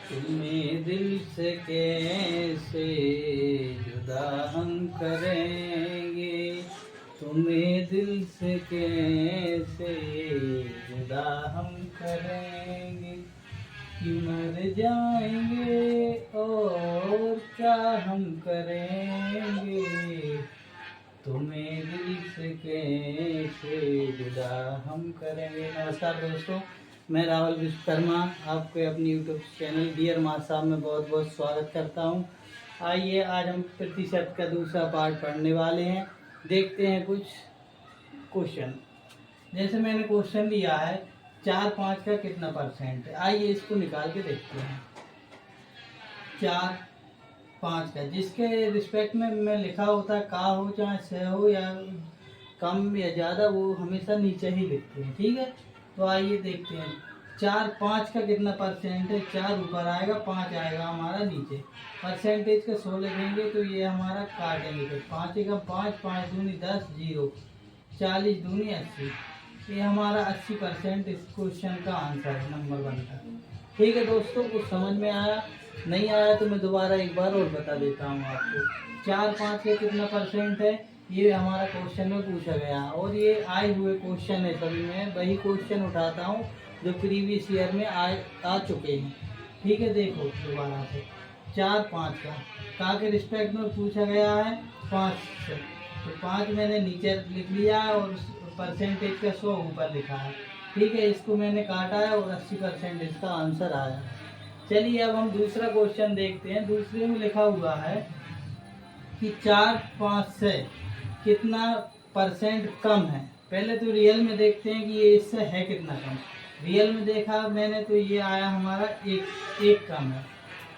तुम्हें दिल से कैसे जुदा हम करेंगे, तुम्हें दिल से कैसे जुदा हम करेंगे, कि मर जाएंगे और क्या हम करेंगे, तुम्हें दिल से कैसे जुदा हम करेंगे। नमस्कार दोस्तों, मैं राहुल विश्वकर्मा आपके अपनी यूट्यूब चैनल डियर माँ साहब में बहुत बहुत स्वागत करता हूँ। आइए आज हम प्रतिशत का दूसरा पार्ट पढ़ने वाले हैं। देखते हैं कुछ क्वेश्चन। जैसे मैंने क्वेश्चन लिया है 4-5 का कितना परसेंट है, आइए इसको निकाल के देखते हैं। 4-5 का जिसके रिस्पेक्ट में मैं लिखा होता है का हो चाहे से हो या कम या ज़्यादा, वो हमेशा नीचे ही लिखते हैं। ठीक है, तो आइए देखते हैं 4-5 का कितना परसेंट है। 4 ऊपर आएगा, 5 आएगा हमारा नीचे। परसेंटेज का 100 लिखेंगे तो ये हमारा काटेंगे तो 5 एकम 5, 5 दूनी 10, 0, 40 दूनी 80। ये हमारा 80% इस क्वेश्चन का आंसर है, नंबर 1 का। ठीक है दोस्तों, कुछ समझ में आया? नहीं आया तो मैं दोबारा एक बार और बता देता हूँ आपको। 4-5 का कितना परसेंट है, ये हमारा क्वेश्चन में पूछा गया और ये आए हुए क्वेश्चन है सभी में। वही क्वेश्चन उठाता हूँ जो प्रीवियस ईयर में आ चुके हैं। ठीक है, देखो दोबारा से 4-5 का के रिस्पेक्ट में पूछा गया है 5 से, तो 5 मैंने नीचे लिख लिया है और परसेंटेज का 100 ऊपर लिखा है। ठीक है, इसको मैंने काटा है और 80% इसका आंसर आया। चलिए अब हम दूसरा क्वेश्चन देखते हैं। दूसरे में लिखा हुआ है कि 4-5 से कितना परसेंट कम है। पहले तो रियल में देखते हैं कि ये इससे है कितना कम। रियल में देखा मैंने तो ये आया हमारा एक कम है।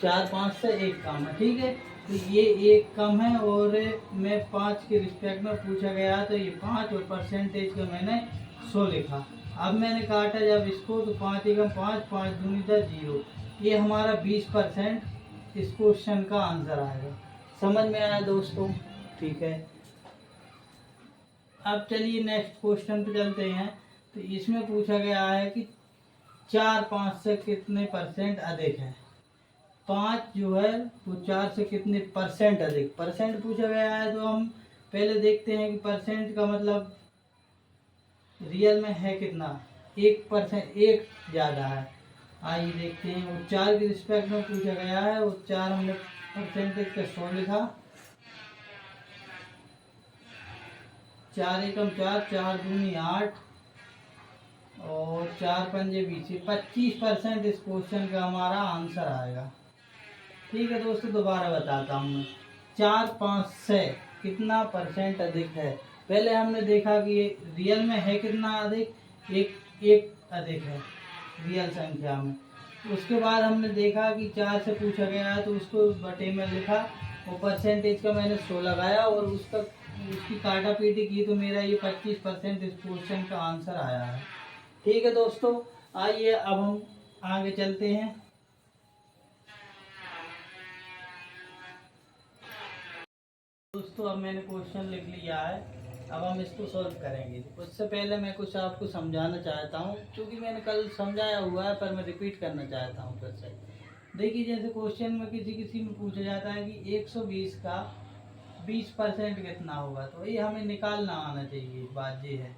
4-5 से एक कम है। ठीक है, तो ये एक कम है और मैं 5 के रिस्पेक्ट में पूछा गया तो ये 5 और परसेंटेज का मैंने 100 लिखा। अब मैंने काटा जब इसको तो 5 एकम 5, 5 दूनी 10, 0। ये हमारा 20% इस क्वेश्चन का आंसर आएगा। समझ में आया दोस्तों? ठीक है, अब चलिए नेक्स्ट क्वेश्चन पे चलते हैं। तो इसमें पूछा गया है कि 4-5 से कितने परसेंट अधिक है। 5 जो है वो 4 से कितने परसेंट अधिक, परसेंट पूछा गया है तो हम पहले देखते हैं कि परसेंट का मतलब रियल में है कितना। 1%, एक ज़्यादा है। आइए देखते हैं। वो 4 के रिस्पेक्ट में पूछा गया है और 4 हमने परसेंटेज का 100 लिखा। 4 एकम 4, 4 दूनी 8 और 4 पंजे 20। 25% इस क्वेश्चन का हमारा आंसर आएगा। ठीक है दोस्तों, दोबारा बताता हूँ मैं। 4-5 से कितना परसेंट अधिक है। पहले हमने देखा कि ये रियल में है कितना अधिक, एक अधिक है रियल संख्या में। उसके बाद हमने देखा कि 4 से पूछा गया है तो उसको बटे में लिखा और परसेंटेज का मैंने 100 लगाया और उसकी काटा पीटी की तो मेरा ये 25% इस क्वेश्चन का आंसर आया है। ठीक है दोस्तों, आइए अब हम आगे चलते हैं। दोस्तों अब मैंने क्वेश्चन लिख लिया है, अब हम इसको सॉल्व करेंगे। उससे पहले मैं कुछ आपको समझाना चाहता हूँ, क्योंकि मैंने कल समझाया हुआ है पर मैं रिपीट करना चाहता हूँ फिर से। देखिए, जैसे क्वेश्चन में किसी किसी में पूछा जाता है कि 120 का 20% कितना होगा, तो ये हमें निकालना आना चाहिए। बात ये है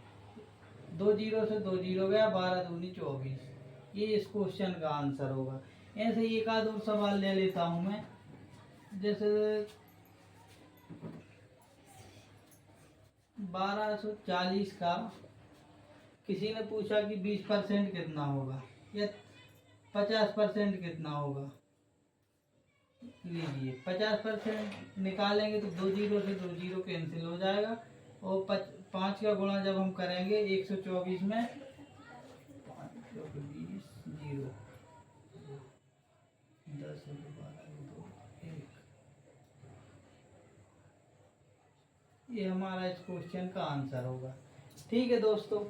2 जीरो से 2 जीरो गया, 12 दूनी 24, ये इस क्वेश्चन का आंसर होगा। ऐसे ही एक आध और सवाल ले लेता हूँ मैं। जैसे 1240 का किसी ने पूछा कि 20% कितना होगा या 50% कितना होगा। लीजिए 50% निकालेंगे तो 2 जीरो से 2 जीरो कैंसिल हो जाएगा और 5 का गुणा जब हम करेंगे 124 में 5 20 जीरो 10 12 2 1, ये हमारा इस क्वेश्चन का आंसर होगा। ठीक है दोस्तों,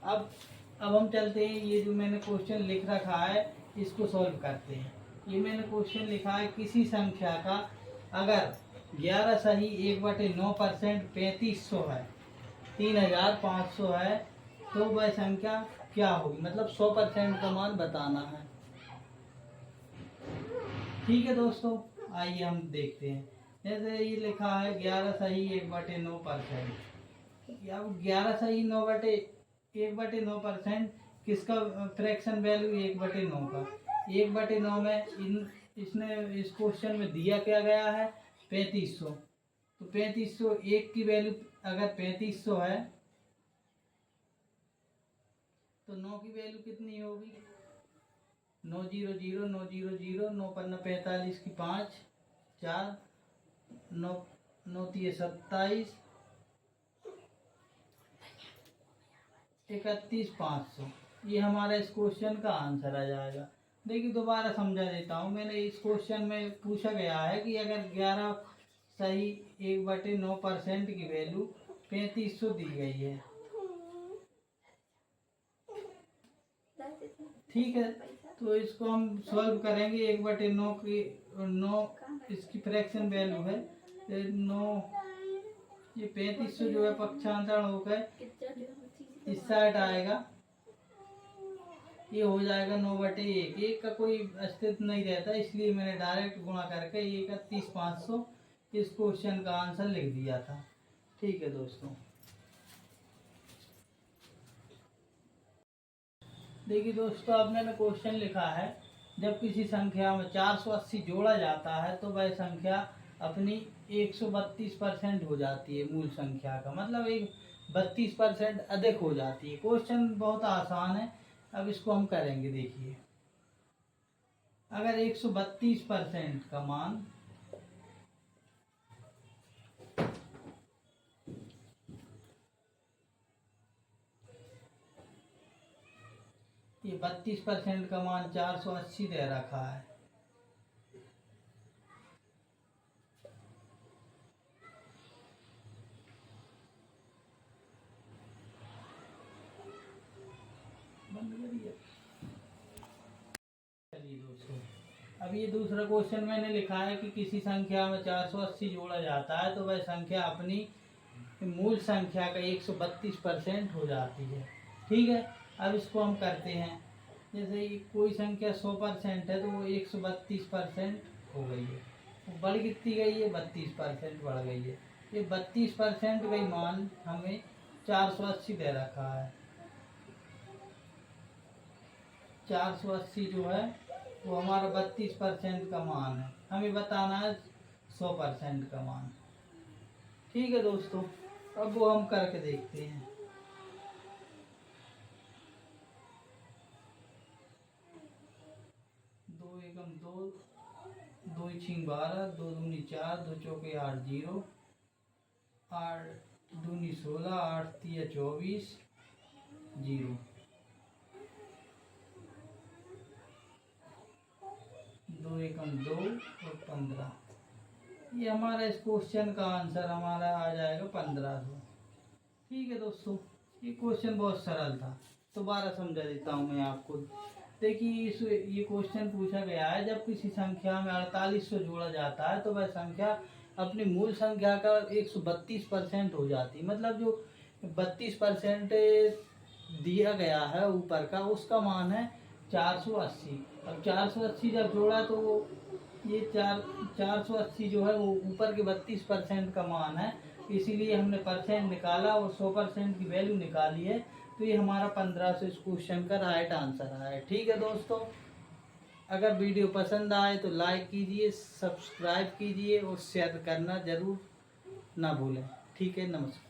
अब हम चलते हैं। ये जो मैंने क्वेश्चन लिख रखा है इसको सॉल्व करते हैं। ये मैंने क्वेश्चन लिखा है, किसी संख्या का अगर 11 सही 1/9% 3500 है, 3500 है, तो वह संख्या क्या होगी। मतलब 100% का मान बताना है। ठीक है दोस्तों, आइए हम देखते हैं। जैसे ये लिखा है 11 सही 1/9%। अब 11 सही 1/9% किसका फ्रैक्शन वैल्यू 1/9 का। 1/9 में इसने इस क्वेश्चन में दिया क्या गया है 3500। तो 3500 एक की वैल्यू अगर 3500 है तो 9 की वैल्यू कितनी होगी 900 900 9 पन्ना 45 की 5 4 9 9 तिये 27 31,500। ये हमारा इस क्वेश्चन का आंसर आ जाएगा। देखिए दोबारा समझा देता हूँ। मैंने इस क्वेश्चन में पूछा गया है कि अगर 11 सही 1/9% की वैल्यू 3500 दी गई है, ठीक है, तो इसको हम सॉल्व करेंगे। 1/9 की 9 इसकी फ्रैक्शन वैल्यू है 9। ये 3500 जो है पक्षांतर होकर इस साइड आएगा, ये हो जाएगा 9/1। एक का कोई अस्तित्व नहीं रहता, इसलिए मैंने डायरेक्ट गुणा करके 31,500 इस क्वेश्चन का आंसर लिख दिया था। ठीक है दोस्तों, देखिए दोस्तों, अब मैंने क्वेश्चन लिखा है जब किसी संख्या में 480 जोड़ा जाता है तो वह संख्या अपनी 132% हो जाती है। मूल संख्या का मतलब एक 32% अधिक हो जाती है। क्वेश्चन बहुत आसान है, अब इसको हम करेंगे। देखिए अगर 132% का मान ये 32% का मान 480 दे रखा है, चलिए दोस्तों, अब ये दूसरा क्वेश्चन मैंने लिखा है कि किसी संख्या में 480 जोड़ा जाता है तो वह संख्या अपनी मूल संख्या का 132% हो जाती है। ठीक है, अब इसको हम करते हैं। जैसे कोई संख्या 100% है तो वो 132% हो गई है। वो बढ़ कितनी गई है 32% बढ़ गई है। ये 32% का ही मान हमें 480 दे रखा है। 480 जो है वो हमारा 32% का मान है, हमें बताना है 100% का मान। ठीक है दोस्तों, अब वो हम करके देखते हैं। 2 एकम 2, 2 छीं 12, 2 दूनी 4, 2 चौके 8 0, 8 दूनी 16, 8 तिया 24 0, 2 एकम 2 और 15। ये हमारा इस क्वेश्चन का आंसर हमारा आ जाएगा 1500। ठीक है दोस्तों, ये क्वेश्चन बहुत सरल था, दोबारा समझा देता हूँ मैं आपको। देखिए ये क्वेश्चन पूछा गया है जब किसी संख्या में 4800 जोड़ा जाता है तो वह संख्या अपनी मूल संख्या का 132% हो जाती है। मतलब जो 32% दिया गया है ऊपर का, उसका मान है 480। अब 480 जब जोड़ा तो ये 480 जो है वो ऊपर के 32% का मान है, इसीलिए हमने परसेंट निकाला और 100% की वैल्यू निकाली है। तो ये हमारा 1500 इस क्वेश्चन का राइट आंसर आया। ठीक है दोस्तों, अगर वीडियो पसंद आए तो लाइक कीजिए, सब्सक्राइब कीजिए और शेयर करना जरूर ना भूलें। ठीक है, नमस्कार।